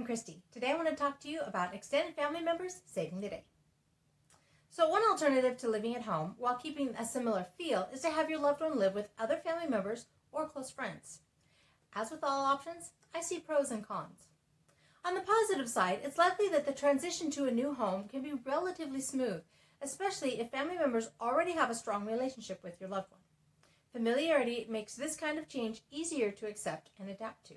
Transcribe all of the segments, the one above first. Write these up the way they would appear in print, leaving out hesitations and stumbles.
Christy. Today I want to talk to you about extended family members saving the day. So one alternative to living at home while keeping a similar feel is to have your loved one live with other family members or close friends. As with all options, I see pros and cons. On the positive side, it's likely that the transition to a new home can be relatively smooth, especially if family members already have a strong relationship with your loved one. Familiarity makes this kind of change easier to accept and adapt to.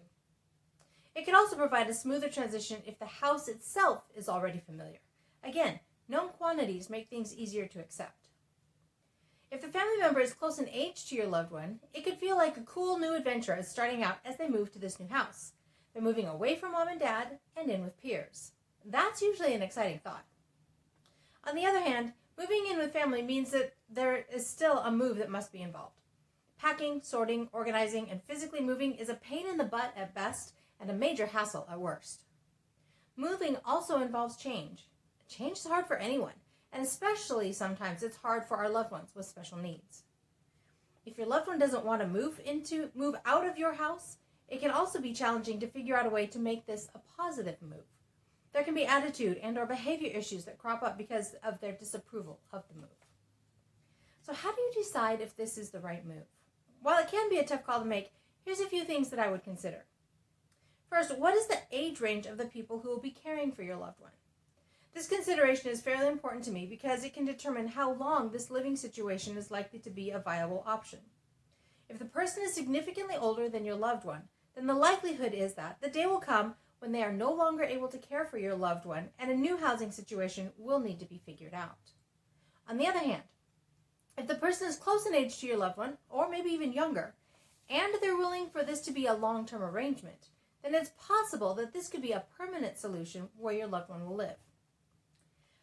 It can also provide a smoother transition if the house itself is already familiar. Again, known quantities make things easier to accept. If the family member is close in age to your loved one, it could feel like a cool new adventure is starting out as they move to this new house. They're moving away from mom and dad and in with peers. That's usually an exciting thought. On the other hand, moving in with family means that there is still a move that must be involved. Packing, sorting, organizing, and physically moving is a pain in the butt at best and a major hassle at worst. Moving also involves change. Change is hard for anyone, and especially sometimes it's hard for our loved ones with special needs. If your loved one doesn't want to move out of your house, it can also be challenging to figure out a way to make this a positive move. There can be attitude and or behavior issues that crop up because of their disapproval of the move. So how do you decide if this is the right move? While it can be a tough call to make, here's a few things that I would consider. First, what is the age range of the people who will be caring for your loved one? This consideration is fairly important to me because it can determine how long this living situation is likely to be a viable option. If the person is significantly older than your loved one, then the likelihood is that the day will come when they are no longer able to care for your loved one and a new housing situation will need to be figured out. On the other hand, if the person is close in age to your loved one, or maybe even younger, and they're willing for this to be a long-term arrangement, then it's possible that this could be a permanent solution where your loved one will live.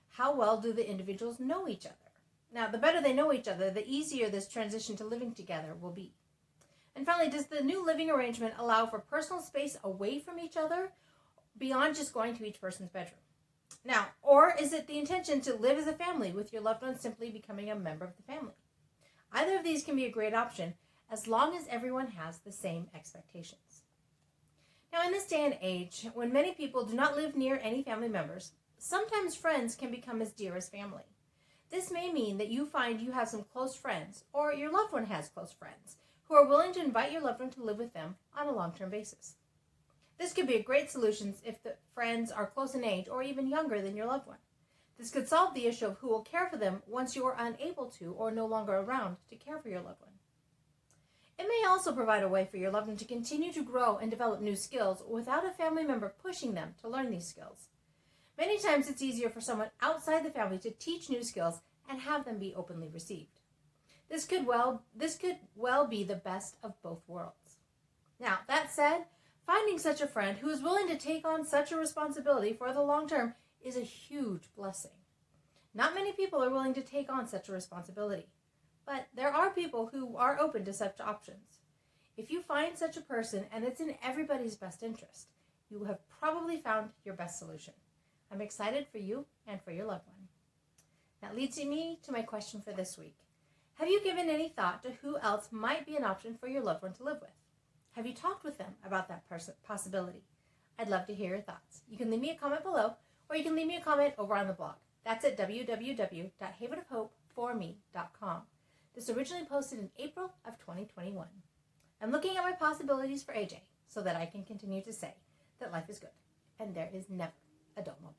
How well do the individuals know each other? Now, the better they know each other, the easier this transition to living together will be. And finally, does the new living arrangement allow for personal space away from each other beyond just going to each person's bedroom? Now, or is it the intention to live as a family with your loved one simply becoming a member of the family? Either of these can be a great option as long as everyone has the same expectations. Now, in this day and age, when many people do not live near any family members, sometimes friends can become as dear as family. This may mean that you find you have some close friends, or your loved one has close friends, who are willing to invite your loved one to live with them on a long-term basis. This could be a great solution if the friends are close in age or even younger than your loved one. This could solve the issue of who will care for them once you are unable to or no longer around to care for your loved one. It may also provide a way for your loved one to continue to grow and develop new skills without a family member pushing them to learn these skills. Many times it's easier for someone outside the family to teach new skills and have them be openly received. This could well be the best of both worlds. Now, that said, finding such a friend who is willing to take on such a responsibility for the long term is a huge blessing. Not many people are willing to take on such a responsibility, but there are people who are open to such options. If you find such a person and it's in everybody's best interest, you have probably found your best solution. I'm excited for you and for your loved one. That leads me to my question for this week. Have you given any thought to who else might be an option for your loved one to live with? Have you talked with them about that possibility? I'd love to hear your thoughts. You can leave me a comment below, or you can leave me a comment over on the blog. That's at www.havenofhopeforme.com. This originally posted in April of 2021. I'm looking at my possibilities for AJ so that I can continue to say that life is good and there is never a dull moment.